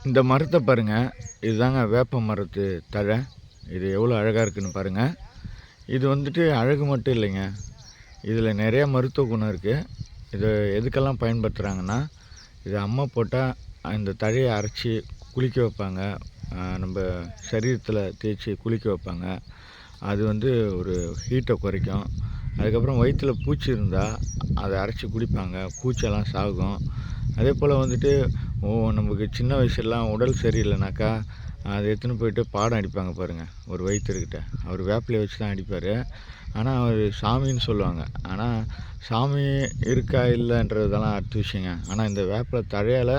இந்த மரத்த பாருங்க. இதுதாங்க வேப்ப மரத்து தழை. இது எவ்வளோ அழகா இருக்குன்னு பாருங்க. இது வந்துட்டு அழகு மட்டும் இல்லைங்க. இதில நெறைய மருத்துவ குணம் இருக்கு. இத எதுக்கெல்லாம் பயன்படுத்துகிறாங்கன்னா, இத அம்மா போட்டா இந்த தழைய அரைச்சி குளிக்க வைப்பாங்க. நம்ப சரீரத்தில தேய்ச்சி குளிக்க வைப்பாங்க. அது வந்து ஒரு ஹீட்ட குறைக்கும். அதுக்கப்புறம் வயித்துல பூச்சி இருந்தா, அத அரைச்சி குடிப்பாங்க. பூச்செல்லாம் சாகும். அதேபோல் வந்துட்டு நமக்கு சின்ன வயசுலலாம் உடல் சரியில்லைனாக்கா, அத எடுத்துன்னு போயிட்டு பாடம் அடிப்பாங்க பாருங்க, ஒரு வைத்தியர்கிட்ட. அவர் வேப்பிலைய வச்சு தான் அடிப்பாரு. ஆனா, அவரு சாமின்னு சொல்லுவாங்க. ஆனா, சாமி இருக்கா இல்லன்றதெல்லாம் அடுத்த விஷயங்க. ஆனா, இந்த வேப்பில தழையால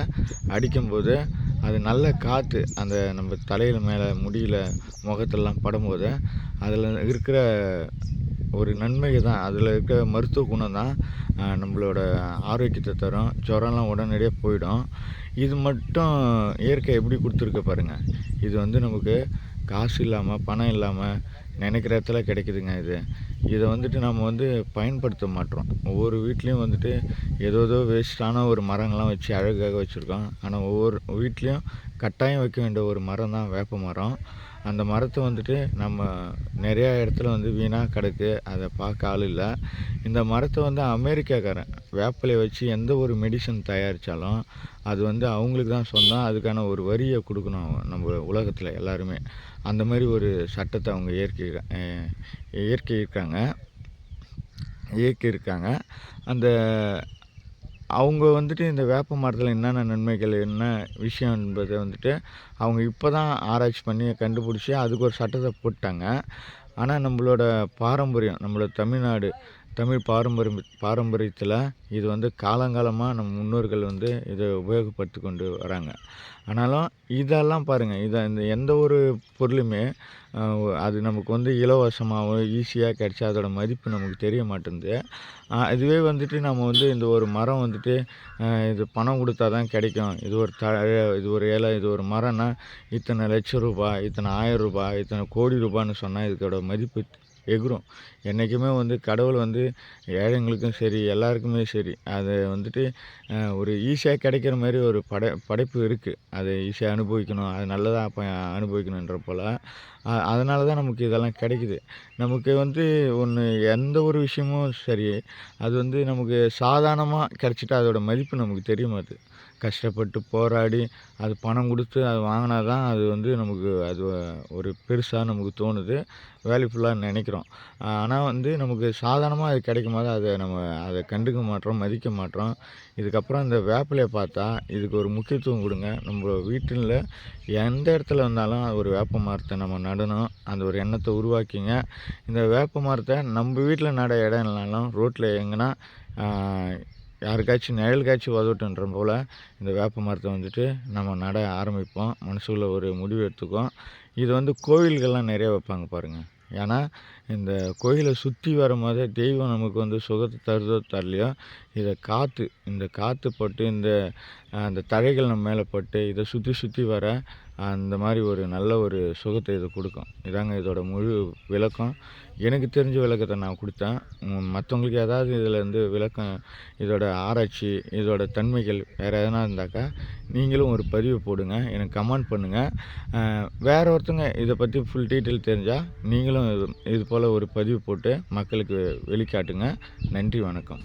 அடிக்கும்போது, அது நல்ல காத்து அந்த நம்ம தலையில மேல, முடியில, முகத்துலலாம் படும்போது, அதில இருக்கிற ஒரு நன்மைக தான். அதில இருக்க மருத்துவ குணம் தான் நம்மளோட ஆரோக்கியத்த தரும். ஜுரம்லாம் உடனடியா போயிடும். இது மட்டும் இயற்கை எப்படி குடுத்துருக்கு பாருங்க. இது வந்து நமக்கு காசு இல்லாம, பணம் இல்லாம நெனைக்கிற இடத்துல கிடைக்குதுங்க இது. இத வந்துட்டு நம்ம வந்து பயன்படுத்த மாட்றோம். ஒவ்வொரு வீட்லயும் வந்துட்டு ஏதேதோ வேஸ்ட்டான ஒரு மரங்கள்லாம் வச்சு அழகுக்காக வச்சுருக்கோம். ஆனா ஒவ்வொரு வீட்லயும் கட்டாயம் வைக்க வேண்டிய ஒரு மரம் தான் வேப்ப மரம். அந்த மரத்த வந்துட்டு நம்ம நெறையா இடத்துல வந்து வீணா கிடக்கு. அத பார்க்க ஆள் இல்ல. இந்த மரத்த வந்து அமெரிக்காக்காரன் வேப்பிலைய வச்சு எந்த ஒரு மெடிசின் தயாரிச்சாலும், அது வந்து அவங்களுக்கு தான் சொந்தம். அதுக்கான ஒரு வரிய குடுக்கணும் நம்ம உலகத்தில எல்லாருமே. அந்த மாரி ஒரு சட்டத்த அவங்க இயற்கையிருக்காங்க. இயக்கியிருக்காங்க. அந்த அவங்க வந்துட்டு இந்த வேப்ப மரத்தில என்னென்ன நன்மைகள், என்ன விஷயம் என்பத வந்துட்டு, அவங்க இப்ப தான் ஆராய்ச்சி பண்ணி கண்டுபிடிச்சு, அதுக்கு ஒரு சட்டத்த போட்டாங்க. ஆனா, நம்மளோட பாரம்பரியம், நம்மளோட தமிழ்நாடு, தமிழ் பாரம்பரியத்தில இது வந்து காலங்காலமா நம்ம முன்னோர்கள் வந்து இத உபயோகப்படுத்திக் கொண்டு வராங்க. ஆனாலும் இதெல்லாம் பாருங்க, இந்த எந்த ஒரு பொருளுமே அது நமக்கு வந்து இலவசமாவோ, ஈஸியா கிடைச்சா அதோட மதிப்பு நமக்கு தெரிய மாட்டேன்து. இதுவே வந்துட்டு நம்ம வந்து இந்த ஒரு மரம் வந்துட்டு இது பணம் குடுத்தா தான் கிடைக்கும். இது ஒரு தழை, இது ஒரு இலை, இது ஒரு மரம்னா இத்தனை லட்சம் ரூபாய், இத்தனை ஆயிரம் ரூபாய், இத்தனை கோடி ரூபான்னு சொன்னா இதோட மதிப்பு எகுரும். என்னைக்குமே வந்து கடவுள் வந்து ஏழைங்களுக்கும் சரி, எல்லாருக்குமே சரி, அத வந்துட்டு ஒரு ஈஸியா கிடைக்கிற மாரி ஒரு படைப்பு இருக்கு. அத ஈஸியா அனுபவிக்கணும், அது நல்லதா அனுபவிக்கணுன்ற போல. அதனால தான் நமக்கு இதெல்லாம் கிடைக்குது. நமக்கு வந்து எந்த ஒரு விஷயமும் சரி, அது வந்து நமக்கு சாதாரணமா கிடைச்சிட்டா அதோட மதிப்பு நமக்கு தெரிய மாட்டுது. கஷ்டப்பட்டு போராடி, அது பணம் குடுத்து அத வாங்குனா தான் அது வந்து நமக்கு அது ஒரு பெருசா நமக்கு தோணுது. வேல்யூஃபுல்லா நெனைக்கிறோம். ஆனா வந்து நமக்கு சாதாரணமா அது கிடைக்கும்போது அத கண்டுக்க மாட்றோம், மதிக்க மாட்றோம். இதுக்கப்புறம் இந்த வேப்பிலைய பார்த்தா, இதுக்கு ஒரு முக்கியத்துவம் குடுங்க. நம்ம வீட்டில எந்த இடத்துல இருந்தாலும் ஒரு வேப்ப மரத்த நம்ம நடணும். அந்த ஒரு எண்ணத்த உருவாக்கிங்க. இந்த வேப்ப மரத்த நம்ப வீட்ல நட இடம் இல்லனாலும், ரோட்ல எங்கனா ஆ யாருக்காச்சும் நிழலுக்காச்சும் உதவட்டுன்ற போல, இந்த வேப்ப மரத்த வந்துட்டு நம்ம நட ஆரம்பிப்போம். மனசுக்குள்ள ஒரு முடிவு எடுத்துக்குவோம். இது வந்து கோவில்கள்லாம் நெறைய வைப்பாங்க பாருங்க. ஏன்னா, இந்த கோயில சுத்தி வரும்போதே தெய்வம் நமக்கு வந்து சுகத்த தருதோ தரலையோ, இந்த காத்து பட்டு அந்த தழைகள் நம்ம மேல பட்டு, இத சுத்தி சுத்தி வர அந்த மாரி ஒரு நல்ல ஒரு சுகத்த இது குடுக்கும். இதாங்க இதோட முழு விளக்கம். எனக்கு தெரிஞ்ச விளக்கத்த நான் குடுத்தேன். மத்தவங்களுக்கு ஏதாவது இதுலருந்து விளக்கம், இதோட ஆராய்ச்சி, இதோட தன்மைகள் வேற எதனா இருந்தாக்கா, நீங்களும் ஒரு பதிவு போடுங்க. எனக்கு கமெண்ட் பண்ணுங்க. வேற ஒருத்தங்க இத பத்தி ஃபுல் டீட்டெயில் தெரிஞ்சா, நீங்களும் இது போல ஒரு பதிவு போட்டு மக்களுக்கு வெளிக்காட்டுங்க. நன்றி, வணக்கம்.